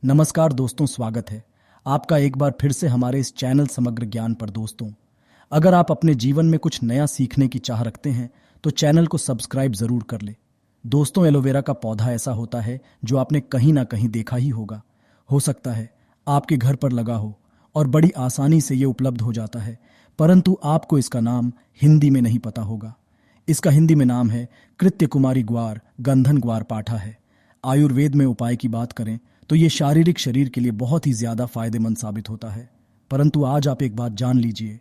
नमस्कार दोस्तों, स्वागत है आपका एक बार फिर से हमारे इस चैनल समग्र ज्ञान पर। दोस्तों, अगर आप अपने जीवन में कुछ नया सीखने की चाह रखते हैं तो चैनल को सब्सक्राइब जरूर कर ले। दोस्तों, एलोवेरा का पौधा ऐसा होता है जो आपने कहीं ना कहीं देखा ही होगा। हो सकता है आपके घर पर लगा हो और बड़ी आसानी से ये उपलब्ध हो जाता है, परंतु आपको इसका नाम हिंदी में नहीं पता होगा। इसका हिंदी में नाम है कृत्य कुमारी ग्वार गंधन ग्वार पाठा है। आयुर्वेद में उपाय की बात करें तो ये शारीरिक शरीर के लिए बहुत ही ज्यादा फायदेमंद साबित होता है। परंतु आज आप एक बात जान लीजिए,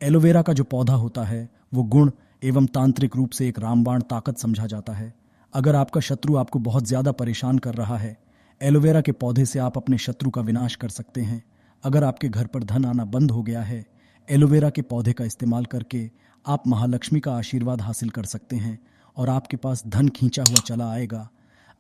एलोवेरा का जो पौधा होता है वो गुण एवं तांत्रिक रूप से एक रामबाण ताकत समझा जाता है। अगर आपका शत्रु आपको बहुत ज्यादा परेशान कर रहा है, एलोवेरा के पौधे से आप अपने शत्रु का विनाश कर सकते हैं। अगर आपके घर पर धन आना बंद हो गया है, एलोवेरा के पौधे का इस्तेमाल करके आप महालक्ष्मी का आशीर्वाद हासिल कर सकते हैं और आपके पास धन खींचा हुआ चला आएगा।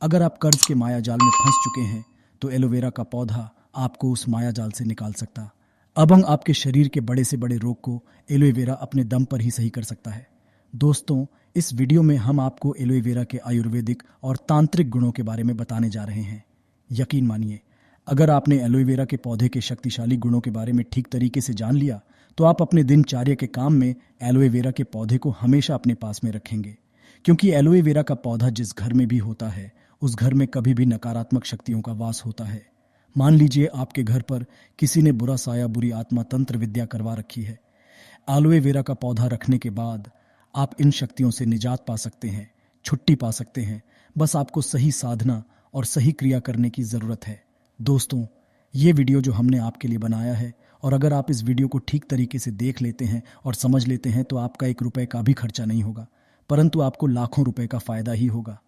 अगर आप कर्ज के माया जाल में फंस चुके हैं तो एलोवेरा का पौधा आपको उस माया जाल से निकाल सकता। अब आपके शरीर के बड़े से बड़े रोग को एलोवेरा अपने दम पर ही सही कर सकता है। दोस्तों, इस वीडियो में हम आपको एलोवेरा के आयुर्वेदिक और तांत्रिक गुणों के बारे में बताने जा रहे हैं। यकीन मानिए, अगर आपने एलोवेरा के पौधे के शक्तिशाली गुणों के बारे में ठीक तरीके से जान लिया तो आप अपने दिनचर्या के काम में एलोवेरा के पौधे को हमेशा अपने पास में रखेंगे। क्योंकि एलोवेरा का पौधा जिस घर में भी होता है उस घर में कभी भी नकारात्मक शक्तियों का वास होता है। मान लीजिए आपके घर पर किसी ने बुरा साया, बुरी आत्मा, तंत्र विद्या करवा रखी है। एलोवेरा का पौधा रखने के बाद आप इन शक्तियों से निजात पा सकते हैं, छुट्टी पा सकते हैं। बस आपको सही साधना और सही क्रिया करने की जरूरत है। दोस्तों, ये वीडियो जो हमने आपके लिए बनाया है, और अगर आप इस वीडियो को ठीक तरीके से देख लेते हैं और समझ लेते हैं तो आपका 1 रुपए का भी खर्चा नहीं होगा, परंतु आपको लाखों रुपए का फायदा ही होगा।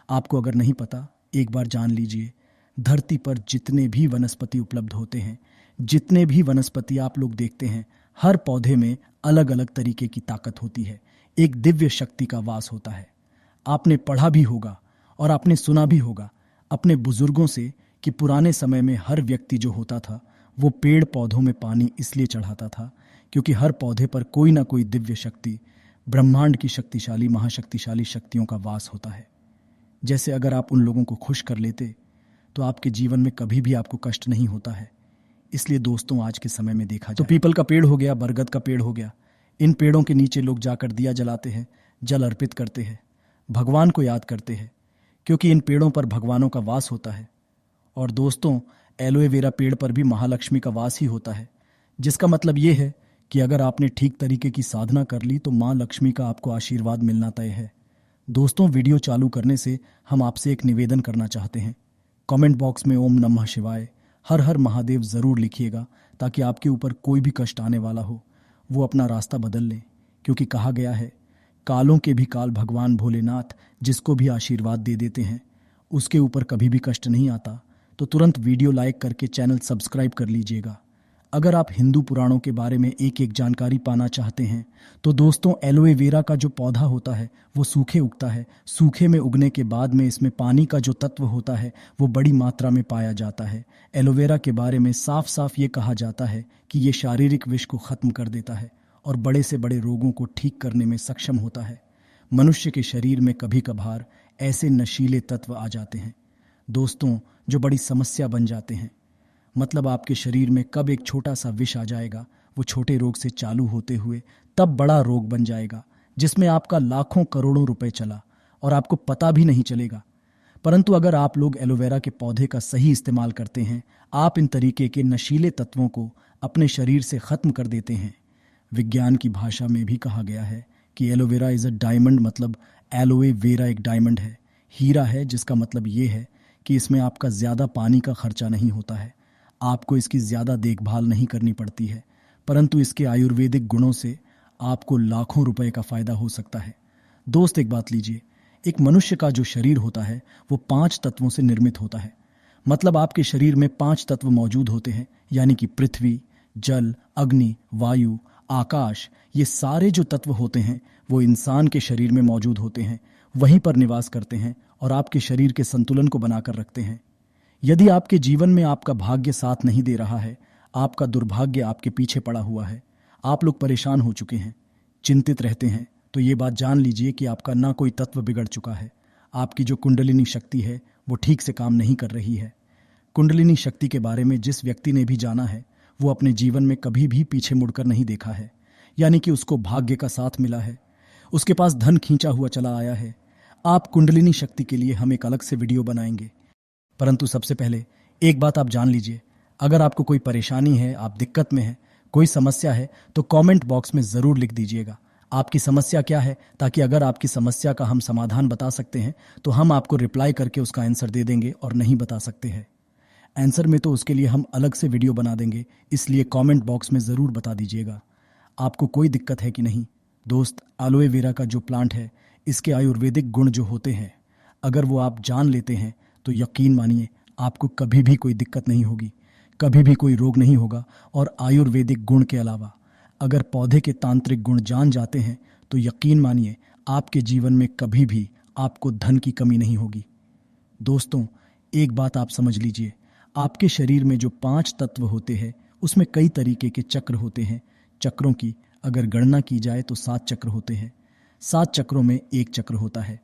आपको अगर नहीं पता, एक बार जान लीजिए, धरती पर जितने भी वनस्पति उपलब्ध होते हैं, जितने भी वनस्पति आप लोग देखते हैं, हर पौधे में अलग अलग तरीके की ताकत होती है। एक दिव्य शक्ति का वास होता है। आपने पढ़ा भी होगा और आपने सुना भी होगा अपने बुजुर्गों से कि पुराने समय में हर व्यक्ति जो होता था वो पेड़ पौधों में पानी इसलिए चढ़ाता था क्योंकि हर पौधे पर कोई ना कोई दिव्य शक्ति, ब्रह्मांड की शक्तिशाली, महाशक्तिशाली शक्तियों का वास होता है। जैसे अगर आप उन लोगों को खुश कर लेते तो आपके जीवन में कभी भी आपको कष्ट नहीं होता है। इसलिए दोस्तों, आज के समय में देखा जाए तो पीपल का पेड़ हो गया, बरगद का पेड़ हो गया, इन पेड़ों के नीचे लोग जाकर दिया जलाते हैं, जल अर्पित करते हैं, भगवान को याद करते हैं, क्योंकि इन पेड़ों पर भगवानों का वास होता है। और दोस्तों, एलोवेरा पेड़ पर भी महालक्ष्मी का वास ही होता है, जिसका मतलब ये है कि अगर आपने ठीक तरीके की साधना कर ली तो माँ लक्ष्मी का आपको आशीर्वाद मिलना तय है। दोस्तों, वीडियो चालू करने से हम आपसे एक निवेदन करना चाहते हैं। कमेंट बॉक्स में ओम नमः शिवाय, हर हर महादेव जरूर लिखिएगा, ताकि आपके ऊपर कोई भी कष्ट आने वाला हो वो अपना रास्ता बदल ले। क्योंकि कहा गया है, कालों के भी काल भगवान भोलेनाथ जिसको भी आशीर्वाद दे देते हैं उसके ऊपर कभी भी कष्ट नहीं आता। तो तुरंत वीडियो लाइक करके चैनल सब्सक्राइब कर लीजिएगा। अगर आप हिंदू पुराणों के बारे में एक एक जानकारी पाना चाहते हैं तो दोस्तों, एलोवेरा का जो पौधा होता है वो सूखे उगता है। सूखे में उगने के बाद में इसमें पानी का जो तत्व होता है वो बड़ी मात्रा में पाया जाता है। एलोवेरा के बारे में साफ साफ ये कहा जाता है कि ये शारीरिक विष को खत्म कर देता है और बड़े से बड़े रोगों को ठीक करने में सक्षम होता है। मनुष्य के शरीर में कभी कभार ऐसे नशीले तत्व आ जाते हैं दोस्तों, जो बड़ी समस्या बन जाते हैं। मतलब आपके शरीर में कब एक छोटा सा विष आ जाएगा, वो छोटे रोग से चालू होते हुए तब बड़ा रोग बन जाएगा, जिसमें आपका लाखों करोड़ों रुपए चला और आपको पता भी नहीं चलेगा। परंतु अगर आप लोग एलोवेरा के पौधे का सही इस्तेमाल करते हैं, आप इन तरीके के नशीले तत्वों को अपने शरीर से खत्म कर देते हैं। विज्ञान की भाषा में भी कहा गया है कि एलोवेरा इज अ डायमंड, मतलब एलोवे वेरा एक डायमंड है, हीरा है, जिसका मतलब ये है कि इसमें आपका ज्यादा पानी का खर्चा नहीं होता है, आपको इसकी ज्यादा देखभाल नहीं करनी पड़ती है, परंतु इसके आयुर्वेदिक गुणों से आपको लाखों रुपए का फायदा हो सकता है। दोस्त, एक बात लीजिए, एक मनुष्य का जो शरीर होता है वो 5 तत्वों से निर्मित होता है। मतलब आपके शरीर में 5 तत्व मौजूद होते हैं, यानी कि पृथ्वी, जल, अग्नि, वायु, आकाश। ये सारे जो तत्व होते हैं वो इंसान के शरीर में मौजूद होते हैं, वहीं पर निवास करते हैं और आपके शरीर के संतुलन को बनाकर रखते हैं। यदि आपके जीवन में आपका भाग्य साथ नहीं दे रहा है, आपका दुर्भाग्य आपके पीछे पड़ा हुआ है, आप लोग परेशान हो चुके हैं, चिंतित रहते हैं, तो ये बात जान लीजिए कि आपका ना कोई तत्व बिगड़ चुका है, आपकी जो कुंडलिनी शक्ति है वो ठीक से काम नहीं कर रही है। कुंडलिनी शक्ति के बारे में जिस व्यक्ति ने भी जाना है वो अपने जीवन में कभी भी पीछे मुड़कर नहीं देखा है। यानी कि उसको भाग्य का साथ मिला है, उसके पास धन खींचा हुआ चला आया है। आप कुंडलिनी शक्ति के लिए हम एक अलग से वीडियो बनाएंगे, परंतु सबसे पहले एक बात आप जान लीजिए। अगर आपको कोई परेशानी है, आप दिक्कत में हैं, कोई समस्या है, तो कमेंट बॉक्स में ज़रूर लिख दीजिएगा आपकी समस्या क्या है, ताकि अगर आपकी समस्या का हम समाधान बता सकते हैं तो हम आपको रिप्लाई करके उसका आंसर दे देंगे, और नहीं बता सकते हैं आंसर में तो उसके लिए हम अलग से वीडियो बना देंगे। इसलिए कमेंट बॉक्स में ज़रूर बता दीजिएगा आपको कोई दिक्कत है कि नहीं। दोस्त, एलोवे वेरा का जो प्लांट है, इसके आयुर्वेदिक गुण जो होते हैं, अगर वो आप जान लेते हैं तो यकीन मानिए आपको कभी भी कोई दिक्कत नहीं होगी, कभी भी कोई रोग नहीं होगा। और आयुर्वेदिक गुण के अलावा अगर पौधे के तांत्रिक गुण जान जाते हैं तो यकीन मानिए आपके जीवन में कभी भी आपको धन की कमी नहीं होगी। दोस्तों, एक बात आप समझ लीजिए, आपके शरीर में जो 5 तत्व होते हैं उसमें कई तरीके के चक्र होते हैं। चक्रों की अगर गणना की जाए तो 7 चक्र होते हैं। 7 चक्रों में एक चक्र होता है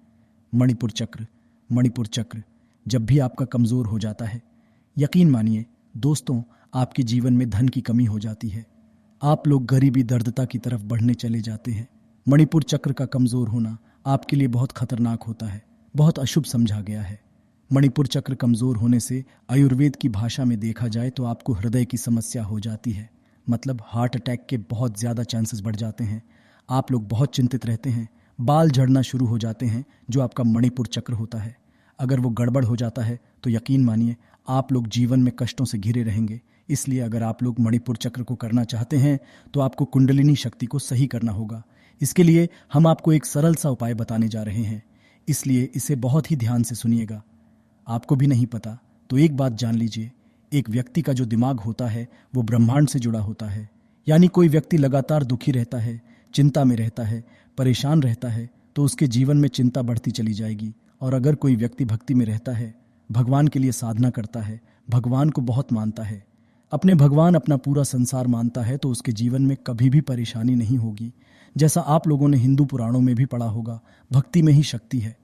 मणिपुर चक्र। मणिपुर चक्र जब भी आपका कमज़ोर हो जाता है, यकीन मानिए दोस्तों, आपके जीवन में धन की कमी हो जाती है। आप लोग गरीबी दर्दता की तरफ बढ़ने चले जाते हैं। मणिपुर चक्र का कमज़ोर होना आपके लिए बहुत खतरनाक होता है, बहुत अशुभ समझा गया है। मणिपुर चक्र कमज़ोर होने से आयुर्वेद की भाषा में देखा जाए तो आपको हृदय की समस्या हो जाती है, मतलब हार्ट अटैक के बहुत ज़्यादा चांसेस बढ़ जाते हैं। आप लोग बहुत चिंतित रहते हैं, बाल झड़ना शुरू हो जाते हैं, जो आपका मणिपुर चक्र होता है। अगर वो गड़बड़ हो जाता है तो यकीन मानिए आप लोग जीवन में कष्टों से घिरे रहेंगे। इसलिए अगर आप लोग मणिपुर चक्र को करना चाहते हैं तो आपको कुंडलिनी शक्ति को सही करना होगा। इसके लिए हम आपको एक सरल सा उपाय बताने जा रहे हैं, इसलिए इसे बहुत ही ध्यान से सुनिएगा। आपको भी नहीं पता तो एक बात जान लीजिए, एक व्यक्ति का जो दिमाग होता है वो ब्रह्मांड से जुड़ा होता है। यानी कोई व्यक्ति लगातार दुखी रहता है, चिंता में रहता है, परेशान रहता है, तो उसके जीवन में चिंता बढ़ती चली जाएगी। और अगर कोई व्यक्ति भक्ति में रहता है, भगवान के लिए साधना करता है, भगवान को बहुत मानता है, अपने भगवान अपना पूरा संसार मानता है, तो उसके जीवन में कभी भी परेशानी नहीं होगी। जैसा आप लोगों ने हिंदू पुराणों में भी पढ़ा होगा, भक्ति में ही शक्ति है।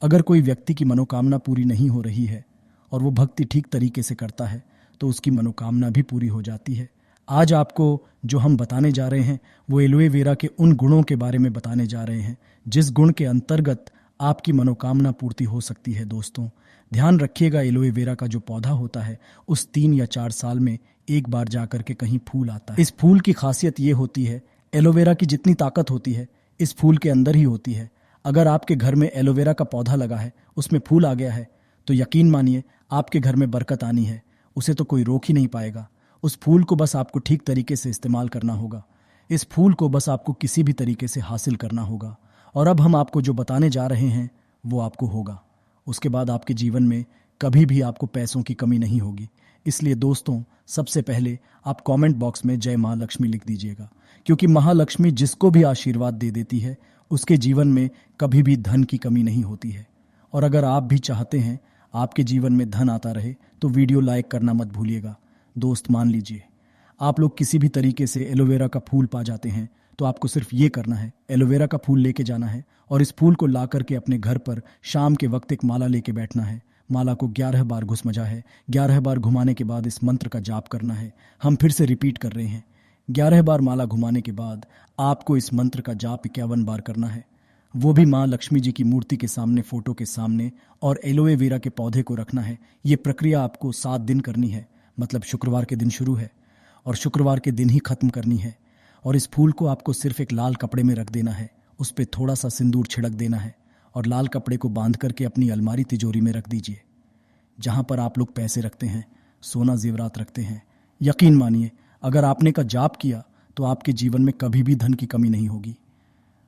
अगर कोई व्यक्ति की मनोकामना पूरी नहीं हो रही है और वो भक्ति ठीक तरीके से करता है तो उसकी मनोकामना भी पूरी हो जाती है। आज आपको जो हम बताने जा रहे हैं वो एलोवे वेरा के उन गुणों के बारे में बताने जा रहे हैं जिस गुण के अंतर्गत आपकी मनोकामना पूर्ति हो सकती है। दोस्तों, ध्यान रखिएगा, एलोवे वेरा का जो पौधा होता है उस 3 या 4 साल में एक बार जाकर के कहीं फूल आता है। इस फूल की खासियत ये होती है, एलोवेरा की जितनी ताकत होती है इस फूल के अंदर ही होती है। अगर आपके घर में एलोवेरा का पौधा लगा है, उसमें फूल आ गया है, तो यकीन मानिए आपके घर में बरकत आनी है, उसे तो कोई रोक ही नहीं पाएगा। उस फूल को बस आपको ठीक तरीके से इस्तेमाल करना होगा, इस फूल को बस आपको किसी भी तरीके से हासिल करना होगा। और अब हम आपको जो बताने जा रहे हैं वो आपको होगा। उसके बाद आपके जीवन में कभी भी आपको पैसों की कमी नहीं होगी। इसलिए दोस्तों, सबसे पहले आप कमेंट बॉक्स में जय माँ लक्ष्मी लिख दीजिएगा, क्योंकि महालक्ष्मी जिसको भी आशीर्वाद दे देती है उसके जीवन में कभी भी धन की कमी नहीं होती है। और अगर आप भी चाहते हैं आपके जीवन में धन आता रहे तो वीडियो लाइक करना मत भूलिएगा। दोस्त, मान लीजिए आप लोग किसी भी तरीके से एलोवेरा का फूल पा जाते हैं तो आपको सिर्फ ये करना है, एलोवेरा का फूल लेके जाना है और इस फूल को ला करके अपने घर पर शाम के वक्त एक माला लेके बैठना है। माला को 11 बार घुसमजा है, 11 बार घुमाने के बाद इस मंत्र का जाप करना है। हम फिर से रिपीट कर रहे हैं, 11 बार माला घुमाने के बाद आपको इस मंत्र का जाप 51 बार करना है, वो भी माँ लक्ष्मी जी की मूर्ति के सामने, फोटो के सामने, और एलोवे वेरा के पौधे को रखना है। ये प्रक्रिया आपको 7 दिन करनी है, मतलब शुक्रवार के दिन शुरू है और शुक्रवार के दिन ही खत्म करनी है। और इस फूल को आपको सिर्फ एक लाल कपड़े में रख देना है, उस पर थोड़ा सा सिंदूर छिड़क देना है और लाल कपड़े को बांध करके अपनी अलमारी तिजोरी में रख दीजिए, जहाँ पर आप लोग पैसे रखते हैं, सोना जेवरात रखते हैं। यकीन मानिए अगर आपने का जाप किया तो आपके जीवन में कभी भी धन की कमी नहीं होगी।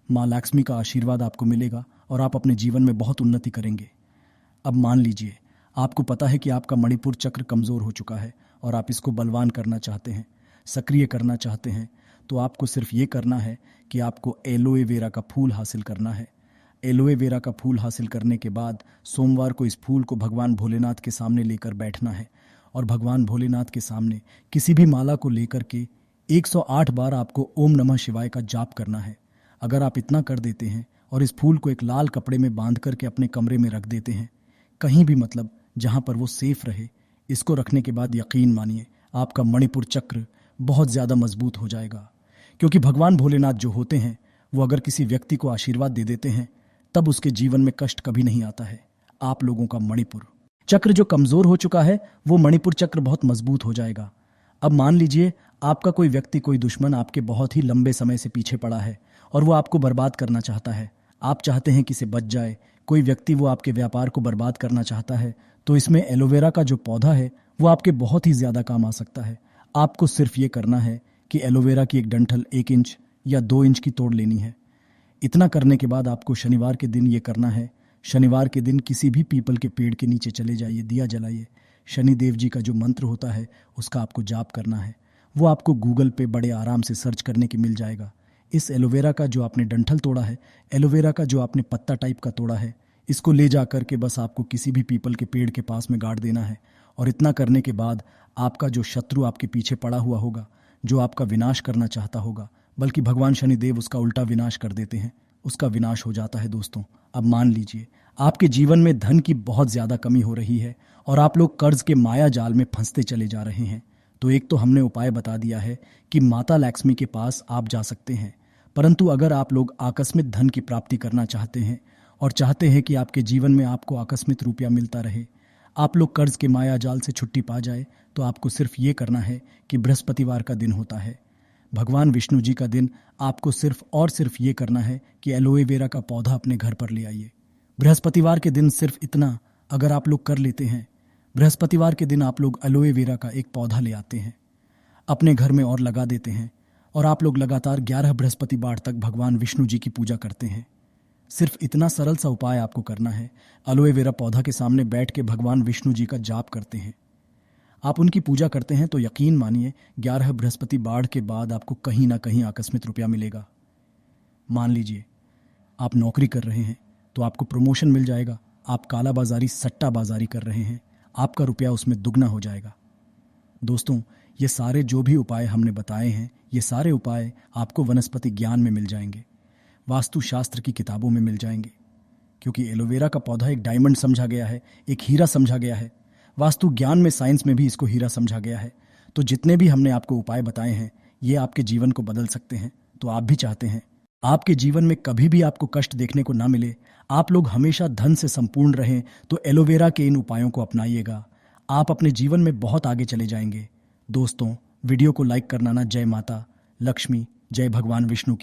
माँ लक्ष्मी का आशीर्वाद आपको मिलेगा और आप अपने जीवन में बहुत उन्नति करेंगे। अब मान लीजिए आपको पता है कि आपका मणिपुर चक्र कमज़ोर हो चुका है और आप इसको बलवान करना चाहते हैं, सक्रिय करना चाहते हैं, तो आपको सिर्फ ये करना है कि आपको एलोवे वेरा का फूल हासिल करना है। एलोवे वेरा का फूल हासिल करने के बाद सोमवार को इस फूल को भगवान भोलेनाथ के सामने लेकर बैठना है और भगवान भोलेनाथ के सामने किसी भी माला को लेकर के 108 बार आपको ओम नमः शिवाय का जाप करना है। अगर आप इतना कर देते हैं और इस फूल को एक लाल कपड़े में बांध करके अपने कमरे में रख देते हैं, कहीं भी, मतलब जहाँ पर वो सेफ रहे, इसको रखने के बाद यकीन मानिए आपका मणिपुर चक्र बहुत ज़्यादा मजबूत हो जाएगा। क्योंकि भगवान भोलेनाथ जो होते हैं वो अगर किसी व्यक्ति को आशीर्वाद दे देते हैं तब उसके जीवन में कष्ट कभी नहीं आता है। आप लोगों का मणिपुर चक्र जो कमजोर हो चुका है वो मणिपुर चक्र बहुत मजबूत हो जाएगा। अब मान लीजिए आपका कोई व्यक्ति, कोई दुश्मन आपके बहुत ही लंबे समय से पीछे पड़ा है और वो आपको बर्बाद करना चाहता है। आप चाहते हैं कि इसे बच जाए। कोई व्यक्ति वो आपके व्यापार को बर्बाद करना चाहता है, तो इसमें एलोवेरा का जो पौधा है वो आपके बहुत ही ज़्यादा काम आ सकता है। आपको सिर्फ ये करना है कि एलोवेरा की एक डंठल 1 इंच या 2 इंच की तोड़ लेनी है। इतना करने के बाद आपको शनिवार के दिन ये करना है। शनिवार के दिन किसी भी पीपल के पेड़ के नीचे चले जाइए, दिया जलाइए। शनिदेव जी का जो मंत्र होता है उसका आपको जाप करना है। वो आपको गूगल पे बड़े आराम से सर्च करने के मिल जाएगा। इस एलोवेरा का जो आपने डंठल तोड़ा है, एलोवेरा का जो आपने पत्ता टाइप का तोड़ा है, इसको ले जा कर के बस आपको किसी भी पीपल के पेड़ के पास में गाड़ देना है। और इतना करने के बाद आपका जो शत्रु आपके पीछे पड़ा हुआ होगा, जो आपका विनाश करना चाहता होगा, बल्कि भगवान शनिदेव उसका उल्टा विनाश कर देते हैं, उसका विनाश हो जाता है। दोस्तों, अब मान लीजिए आपके जीवन में धन की बहुत ज़्यादा कमी हो रही है और आप लोग कर्ज के माया जाल में फंसते चले जा रहे हैं। तो एक तो हमने उपाय बता दिया है कि माता लक्ष्मी के पास आप जा सकते हैं। परंतु अगर आप लोग आकस्मिक धन की प्राप्ति करना चाहते हैं और चाहते हैं कि आपके जीवन में आपको आकस्मिक रुपया मिलता रहे, आप लोग कर्ज के माया जाल से छुट्टी पा जाए, तो आपको सिर्फ ये करना है कि बृहस्पतिवार का दिन होता है, भगवान विष्णु जी का दिन, आपको सिर्फ और सिर्फ ये करना है कि एलोए वेरा का पौधा अपने घर पर ले आइए। बृहस्पतिवार के दिन सिर्फ इतना अगर आप लोग कर लेते हैं, बृहस्पतिवार के दिन आप लोग एलोए वेरा का एक पौधा ले आते हैं, अपने घर में और लगा देते हैं और आप लोग लगातार 11 बृहस्पतिवार तक भगवान विष्णु जी की पूजा करते हैं। सिर्फ इतना सरल सा उपाय आपको करना है। एलोए वेरा पौधा के सामने बैठ के भगवान विष्णु जी का जाप करते हैं, आप उनकी पूजा करते हैं, तो यकीन मानिए 11 बृहस्पतिवार के बाद आपको कहीं ना कहीं आकस्मिक रुपया मिलेगा। मान लीजिए आप नौकरी कर रहे हैं तो आपको प्रमोशन मिल जाएगा। आप काला बाजारी, सट्टा बाजारी कर रहे हैं, आपका रुपया उसमें दुगना हो जाएगा। दोस्तों, ये सारे जो भी उपाय हमने बताए हैं, ये सारे उपाय आपको वनस्पति ज्ञान में मिल जाएंगे, वास्तुशास्त्र की किताबों में मिल जाएंगे। क्योंकि एलोवेरा का पौधा एक डायमंड समझा गया है, एक हीरा समझा गया है। वास्तु ज्ञान में, साइंस में भी इसको हीरा समझा गया है। तो जितने भी हमने आपको उपाय बताए हैं, ये आपके जीवन को बदल सकते हैं। तो आप भी चाहते हैं आपके जीवन में कभी भी आपको कष्ट देखने को ना मिले, आप लोग हमेशा धन से संपूर्ण रहें, तो एलोवेरा के इन उपायों को अपनाइएगा। आप अपने जीवन में बहुत आगे चले जाएंगे। दोस्तों, वीडियो को लाइक करना ना। जय माता लक्ष्मी, जय भगवान विष्णु की।